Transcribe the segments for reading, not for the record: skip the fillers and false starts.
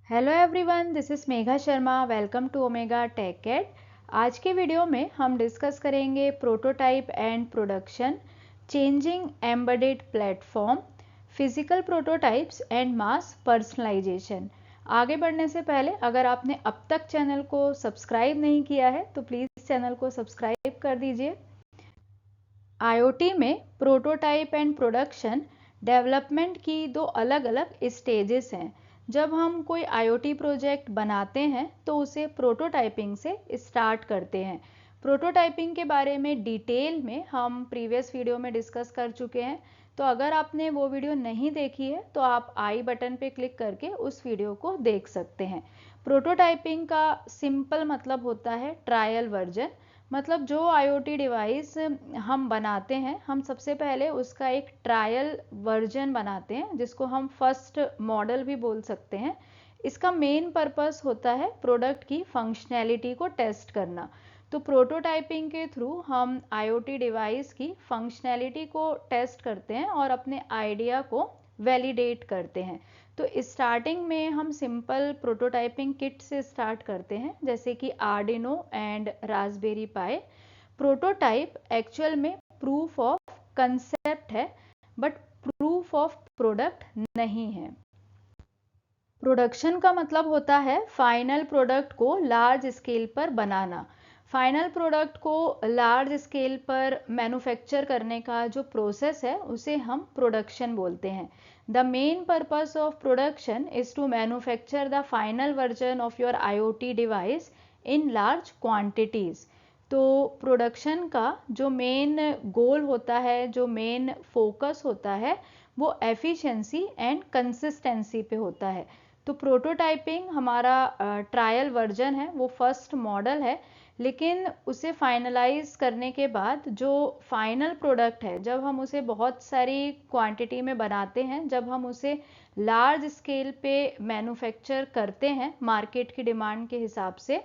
Hello everyone, this is Megha Sharma. Welcome to Omega Tech Ed. आज के video में हम डिस्कस करेंगे prototype and production, changing embedded platform, physical prototypes and mass personalisation. आगे बढ़ने से पहले अगर आपने अब तक चैनल को सब्सक्राइब नहीं किया है तो प्लीज़ चैनल को सब्सक्राइब कर दीजिए। आईओटी में प्रोटोटाइप एंड प्रोडक्शन डेवलपमेंट की दो अलग अलग स्टेजेस हैं। जब हम कोई आईओटी प्रोजेक्ट बनाते हैं तो उसे प्रोटोटाइपिंग से स्टार्ट करते हैं। प्रोटोटाइपिंग के बारे में डिटेल में हम प्रीवियस वीडियो में डिस्कस कर चुके हैं, तो अगर आपने वो वीडियो नहीं देखी है तो आप आई बटन पे क्लिक करके उस वीडियो को देख सकते हैं। प्रोटोटाइपिंग का सिंपल मतलब होता है ट्रायल वर्जन। मतलब जो आईओटी डिवाइस हम बनाते हैं, हम सबसे पहले उसका एक ट्रायल वर्जन बनाते हैं जिसको हम फर्स्ट मॉडल भी बोल सकते हैं। इसका मेन पर्पस होता है प्रोडक्ट की फंक्शनैलिटी को टेस्ट करना। तो प्रोटोटाइपिंग के थ्रू हम आईओटी डिवाइस की फंक्शनैलिटी को टेस्ट करते हैं और अपने आइडिया को वैलिडेट करते हैं। तो स्टार्टिंग में हम सिंपल प्रोटोटाइपिंग किट से स्टार्ट करते हैं, जैसे कि Arduino and Raspberry pi. Prototype actual में प्रूफ ऑफ कंसेप्ट है, बट प्रूफ ऑफ प्रोडक्ट नहीं है। प्रोडक्शन का मतलब होता है फाइनल प्रोडक्ट को लार्ज स्केल पर बनाना। फाइनल प्रोडक्ट को लार्ज स्केल पर मैन्युफैक्चर करने का जो प्रोसेस है उसे हम प्रोडक्शन बोलते हैं। The main purpose of production is to manufacture the final version of your IoT device in large quantities. तो प्रोडक्शन का जो मेन गोल होता है, जो मेन फोकस होता है, वो एफिशिएंसी एंड कंसिस्टेंसी पे होता है। तो प्रोटोटाइपिंग हमारा ट्रायल वर्जन है, वो फर्स्ट मॉडल है, लेकिन उसे फाइनलाइज करने के बाद जो फाइनल प्रोडक्ट है, जब हम उसे बहुत सारी क्वांटिटी में बनाते हैं, जब हम उसे लार्ज स्केल पे मैन्युफैक्चर करते हैं मार्केट की डिमांड के हिसाब से,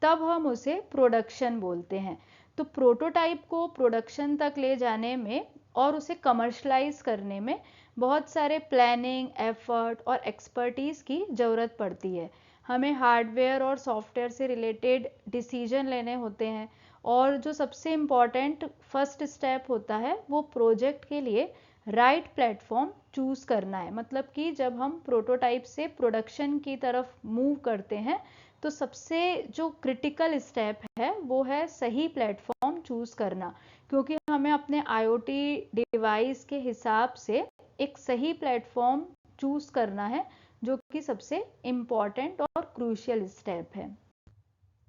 तब हम उसे प्रोडक्शन बोलते हैं। तो प्रोटोटाइप को प्रोडक्शन तक ले जाने में और उसे कमर्शलाइज करने में बहुत सारे प्लानिंग, एफर्ट और एक्सपर्टीज़ की ज़रूरत पड़ती है। हमें हार्डवेयर और सॉफ्टवेयर से रिलेटेड डिसीजन लेने होते हैं, और जो सबसे इम्पॉर्टेंट फर्स्ट स्टेप होता है वो प्रोजेक्ट के लिए राइट प्लेटफॉर्म चूज़ करना है। मतलब कि जब हम प्रोटोटाइप से प्रोडक्शन की तरफ मूव करते हैं तो सबसे जो क्रिटिकल स्टेप है वो है सही प्लेटफॉर्म चूज़ करना, क्योंकि हमें अपने आईओटी डिवाइस के हिसाब से एक सही प्लेटफॉर्म चूज करना है, जो कि सबसे इम्पॉर्टेंट और क्रूशियल स्टेप है।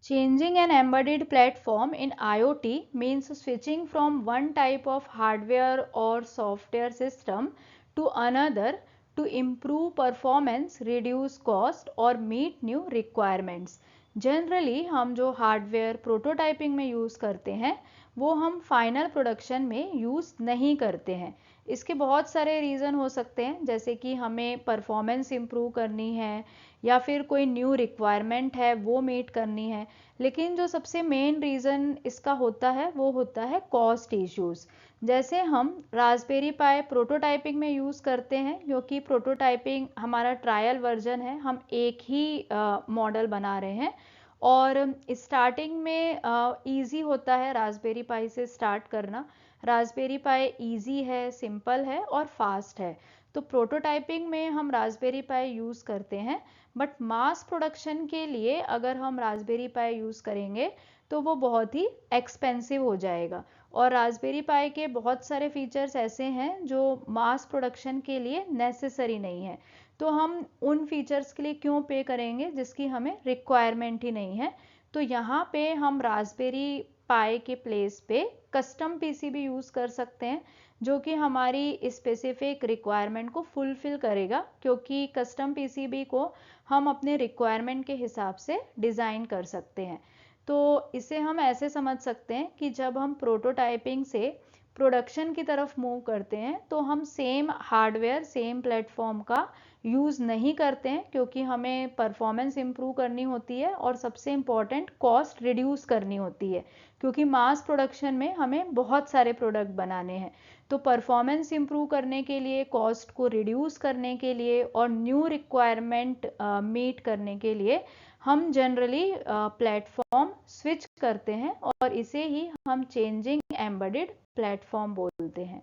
Changing an embedded platform in IoT means switching from one type of hardware or software system to another to improve performance, reduce cost और meet new requirements. जनरली हम जो हार्डवेयर प्रोटोटाइपिंग में use करते हैं वो हम final production में use नहीं करते हैं। इसके बहुत सारे रीज़न हो सकते हैं, जैसे कि हमें परफॉर्मेंस इम्प्रूव करनी है या फिर कोई न्यू रिक्वायरमेंट है वो मीट करनी है। लेकिन जो सबसे मेन रीज़न इसका होता है वो होता है कॉस्ट इश्यूज़। जैसे हम रास्पबेरी पाई प्रोटोटाइपिंग में यूज़ करते हैं, क्योंकि प्रोटोटाइपिंग हमारा ट्रायल वर्जन है, हम एक ही मॉडल बना रहे हैं, और स्टार्टिंग में इजी होता है रास्पबेरी पाई से स्टार्ट करना। रास्पबेरी पाई इजी है, सिंपल है और फास्ट है। तो प्रोटोटाइपिंग में हम रास्पबेरी पाई यूज़ करते हैं, बट मास प्रोडक्शन के लिए अगर हम रास्पबेरी पाई यूज़ करेंगे तो वो बहुत ही एक्सपेंसिव हो जाएगा। और रास्पबेरी पाई के बहुत सारे फीचर्स ऐसे हैं जो मास प्रोडक्शन के लिए नेसेसरी नहीं है। तो हम उन फीचर्स के लिए क्यों पे करेंगे जिसकी हमें रिक्वायरमेंट ही नहीं है। तो यहाँ पे हम रास्पबेरी पाई के प्लेस पे कस्टम पीसीबी यूज़ कर सकते हैं, जो कि हमारी स्पेसिफिक रिक्वायरमेंट को फुलफ़िल करेगा, क्योंकि कस्टम पीसीबी को हम अपने रिक्वायरमेंट के हिसाब से डिज़ाइन कर सकते हैं। तो इसे हम ऐसे समझ सकते हैं कि जब हम प्रोटोटाइपिंग से प्रोडक्शन की तरफ मूव करते हैं तो हम सेम हार्डवेयर, सेम प्लेटफॉर्म का यूज़ नहीं करते हैं, क्योंकि हमें परफॉर्मेंस इम्प्रूव करनी होती है और सबसे इम्पॉर्टेंट कॉस्ट रिड्यूस करनी होती है, क्योंकि मास प्रोडक्शन में हमें बहुत सारे प्रोडक्ट बनाने हैं। तो परफॉर्मेंस इम्प्रूव करने के लिए, कॉस्ट को रिड्यूस करने के लिए और न्यू रिक्वायरमेंट मीट करने के लिए हम जनरली प्लेटफॉर्म स्विच करते हैं और इसे ही हम चेंजिंग एम्बेडेड प्लेटफॉर्म बोलते हैं।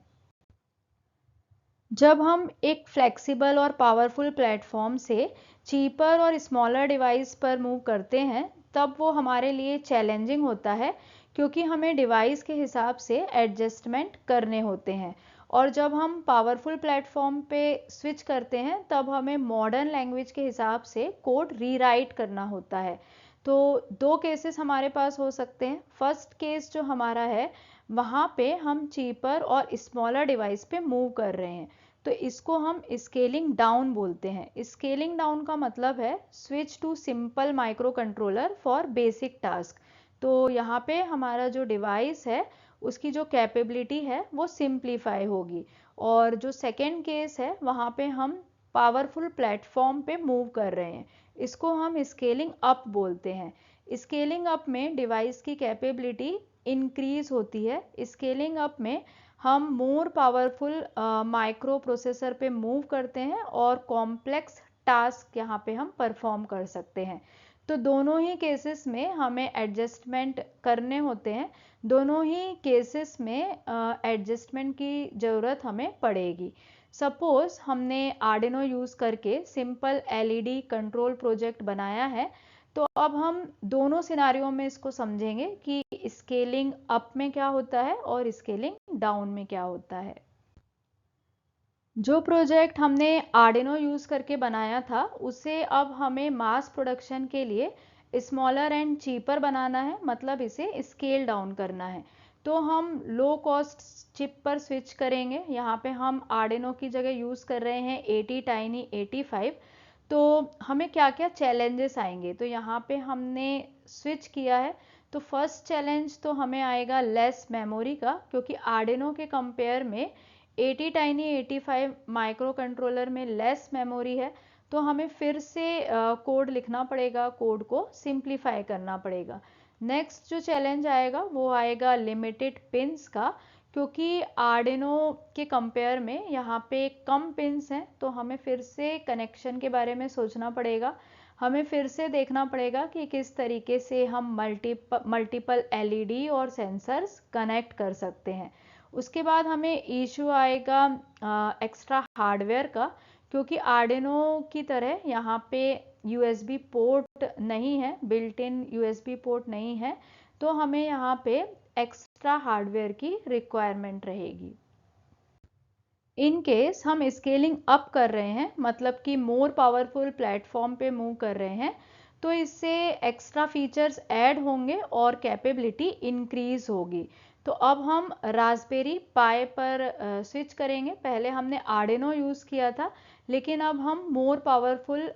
जब हम एक फ्लेक्सिबल और पावरफुल प्लेटफॉर्म से चीपर और स्मॉलर डिवाइस पर मूव करते हैं, तब वो हमारे लिए चैलेंजिंग होता है, क्योंकि हमें डिवाइस के हिसाब से एडजस्टमेंट करने होते हैं। और जब हम पावरफुल प्लेटफॉर्म पे स्विच करते हैं, तब हमें मॉडर्न लैंग्वेज के हिसाब से कोड रीराइट करना होता है। तो दो केसेस हमारे पास हो सकते हैं। फर्स्ट केस जो हमारा है, वहाँ पे हम चीपर और स्मॉलर डिवाइस पे मूव कर रहे हैं, तो इसको हम स्केलिंग डाउन बोलते हैं। स्केलिंग डाउन का मतलब है switch to simple micro controller for basic task. तो यहाँ पे हमारा जो डिवाइस है उसकी जो कैपेबिलिटी है वो सिंप्लीफाई होगी। और जो सेकेंड केस है, वहाँ पे हम पावरफुल प्लेटफॉर्म पे मूव कर रहे हैं, इसको हम स्केलिंग अप बोलते हैं। स्केलिंग अप में डिवाइस की कैपेबिलिटी इंक्रीज होती है। स्केलिंग अप में हम मोर पावरफुल माइक्रो प्रोसेसर पे मूव करते हैं और कॉम्प्लेक्स टास्क यहाँ पे हम परफॉर्म कर सकते हैं। तो दोनों ही केसेस में हमें एडजस्टमेंट करने होते हैं। दोनों ही केसेस में एडजस्टमेंट की ज़रूरत हमें पड़ेगी। सपोज हमने आर्डिनो यूज़ करके सिंपल एलईडी कंट्रोल प्रोजेक्ट बनाया है, तो अब हम दोनों सिनारियों में इसको समझेंगे कि स्केलिंग अप में क्या होता है और स्केलिंग डाउन में क्या होता है। जो प्रोजेक्ट हमने आर्डिनो यूज़ करके बनाया था, उसे अब हमें मास प्रोडक्शन के लिए स्मॉलर एंड चीपर बनाना है, मतलब इसे स्केल डाउन करना है। तो हम लो कॉस्ट चिप पर स्विच करेंगे। यहाँ पे हम आर्डिनो की जगह यूज़ कर रहे हैं ATtiny85। तो हमें क्या क्या चैलेंजेस आएंगे, तो यहाँ पे हमने स्विच किया है। तो फर्स्ट चैलेंज तो हमें आएगा लेस मेमोरी का, क्योंकि आर्डिनो के कंपेयर में ATtiny85 माइक्रो कंट्रोलर में लेस मेमोरी है। तो हमें फिर से कोड लिखना पड़ेगा, कोड को सिंप्लीफाई करना पड़ेगा। नेक्स्ट जो चैलेंज आएगा वो आएगा लिमिटेड पिंस का, क्योंकि आर्डिनो के कंपेयर में यहाँ पे कम पिंस हैं। तो हमें फिर से कनेक्शन के बारे में सोचना पड़ेगा। हमें फिर से देखना पड़ेगा कि किस तरीके से हम मल्टीपल एलईडी और सेंसर्स कनेक्ट कर सकते हैं। उसके बाद हमें इशू आएगा एक्स्ट्रा हार्डवेयर का, क्योंकि आर्डिनो की तरह यहाँ पे यूएसबी पोर्ट नहीं है, बिल्ट इन यूएसबी पोर्ट नहीं है। तो हमें यहाँ पे एक्स्ट्रा हार्डवेयर की रिक्वायरमेंट रहेगी। इन केस हम स्केलिंग अप कर रहे हैं, मतलब कि मोर पावरफुल प्लेटफॉर्म पे मूव कर रहे हैं, तो इससे एक्स्ट्रा फीचर्स ऐड होंगे और कैपेबिलिटी इंक्रीज होगी। तो अब हम रास्पबेरी पाई पर स्विच करेंगे। पहले हमने आर्डिनो यूज़ किया था, लेकिन अब हम मोर पावरफुल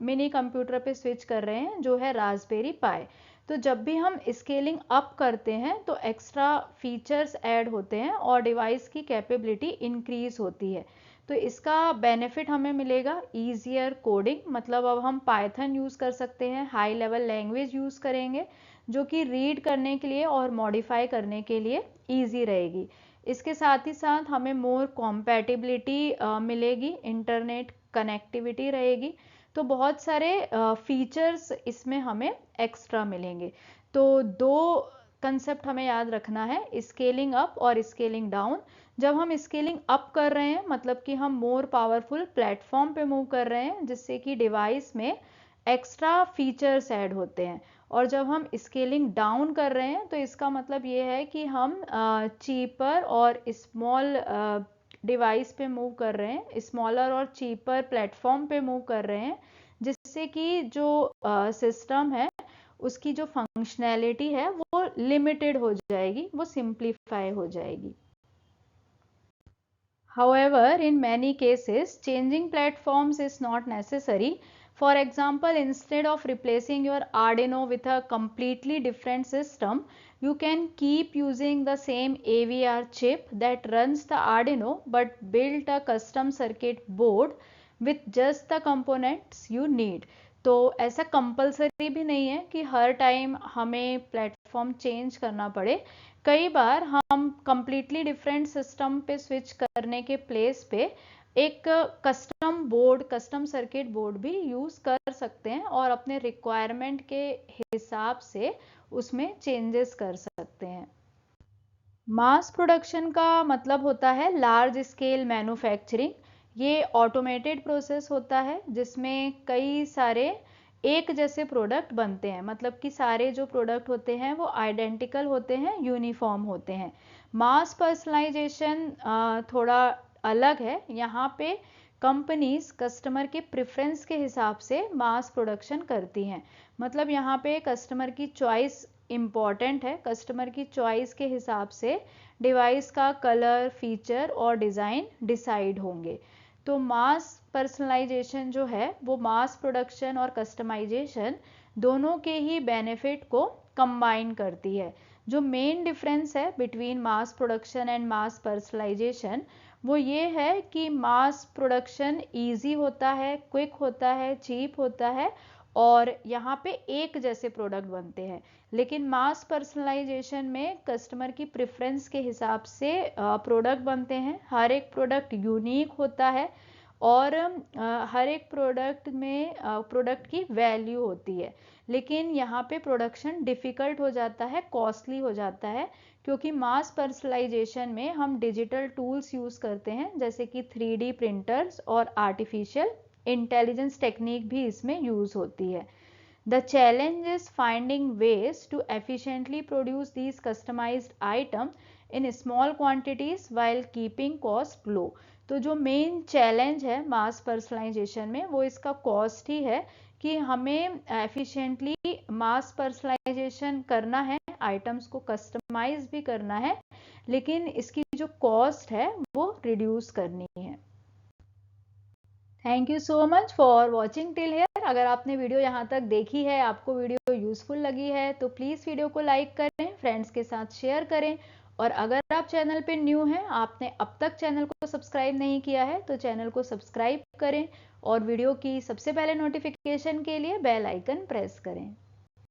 मिनी कंप्यूटर पे स्विच कर रहे हैं, जो है रास्पबेरी पाई। तो जब भी हम स्केलिंग अप करते हैं तो एक्स्ट्रा फीचर्स ऐड होते हैं और डिवाइस की कैपेबिलिटी इंक्रीज होती है। तो इसका बेनिफिट हमें मिलेगा ईजियर कोडिंग, मतलब अब हम पाइथन यूज़ कर सकते हैं, हाई लेवल लैंग्वेज यूज़ करेंगे, जो कि रीड करने के लिए और मॉडिफाई करने के लिए ईजी रहेगी। इसके साथ ही साथ हमें मोर कॉम्पैटिबिलिटी मिलेगी, इंटरनेट कनेक्टिविटी रहेगी। तो बहुत सारे फीचर्स इसमें हमें एक्स्ट्रा मिलेंगे। तो दो कंसेप्ट हमें याद रखना है, स्केलिंग अप और स्केलिंग डाउन। जब हम स्केलिंग अप कर रहे हैं, मतलब कि हम मोर पावरफुल प्लेटफॉर्म पे मूव कर रहे हैं, जिससे कि डिवाइस में एक्स्ट्रा फीचर्स ऐड होते हैं। और जब हम स्केलिंग डाउन कर रहे हैं, तो इसका मतलब ये है कि हम चीपर और स्मॉल डिवाइस पे मूव कर रहे हैं, स्मॉलर और चीपर प्लेटफॉर्म पे मूव कर रहे हैं, जिससे कि जो सिस्टम है उसकी जो फंक्शनैलिटी है वो लिमिटेड हो जाएगी, वो सिंप्लीफाई हो जाएगी। However, in many cases, changing platforms is not necessary. For example, instead of replacing your Arduino with a completely different system, you can keep using the same AVR chip that runs the Arduino but build a custom circuit board with just the components you need. तो ऐसा compulsory भी नहीं है कि हर time हमें platform platform change करना पड़े, कई बार हम कंप्लीटली डिफरेंट सिस्टम पे स्विच करने के प्लेस पे एक कस्टम सर्किट बोर्ड भी यूज कर सकते हैं और अपने रिक्वायरमेंट के हिसाब से उसमें चेंजेस कर सकते हैं। मास प्रोडक्शन का मतलब होता है लार्ज स्केल मैन्युफैक्चरिंग। ये ऑटोमेटेड प्रोसेस होता है जिसमें कई सारे एक जैसे प्रोडक्ट बनते हैं, मतलब कि सारे जो प्रोडक्ट होते हैं वो आइडेंटिकल होते हैं, यूनिफॉर्म होते हैं। मास पर्सनलाइजेशन थोड़ा अलग है। यहाँ पे कंपनीज कस्टमर के प्रेफरेंस के हिसाब से मास प्रोडक्शन करती हैं। मतलब यहाँ पे कस्टमर की चॉइस इम्पॉर्टेंट है। कस्टमर की चॉइस के हिसाब से डिवाइस का कलर, फीचर और डिज़ाइन डिसाइड होंगे। तो मास पर्सनलाइजेशन जो है वो मास प्रोडक्शन और कस्टमाइजेशन दोनों के ही बेनिफिट को कंबाइन करती है। जो मेन डिफरेंस है between mass production and mass personalisation वो ये है कि मास प्रोडक्शन इजी होता है, क्विक होता है, चीप होता है और यहाँ पे एक जैसे प्रोडक्ट बनते हैं। लेकिन मास पर्सनलाइजेशन में कस्टमर की प्रेफरेंस के हिसाब से प्रोडक्ट बनते हैं। हर एक प्रोडक्ट यूनिक होता है और हर एक प्रोडक्ट में प्रोडक्ट की वैल्यू होती है। लेकिन यहाँ पे प्रोडक्शन डिफ़िकल्ट हो जाता है, कॉस्टली हो जाता है, क्योंकि मास पर्सनलाइजेशन में हम डिजिटल टूल्स यूज़ करते हैं जैसे कि 3D प्रिंटर्स और आर्टिफिशियल इंटेलिजेंस टेक्निक भी इसमें यूज़ होती है। The challenge is finding ways to efficiently produce these customized items in small quantities while keeping cost low। तो जो मेन चैलेंज है मास पर्सनलाइजेशन में वो इसका कॉस्ट ही है कि हमें एफिशिएंटली मास पर्सनलाइजेशन करना है, आइटम्स को कस्टमाइज भी करना है, लेकिन इसकी जो कॉस्ट है वो रिड्यूस करनी है। Thank you so much for watching till here. अगर आपने वीडियो यहाँ तक देखी है, आपको वीडियो यूजफुल लगी है तो प्लीज़ वीडियो को लाइक करें, फ्रेंड्स के साथ शेयर करें और अगर आप चैनल पे न्यू हैं, आपने अब तक चैनल को सब्सक्राइब नहीं किया है तो चैनल को सब्सक्राइब करें और वीडियो की सबसे पहले नोटिफिकेशन के लिए बेल आइकन प्रेस करें।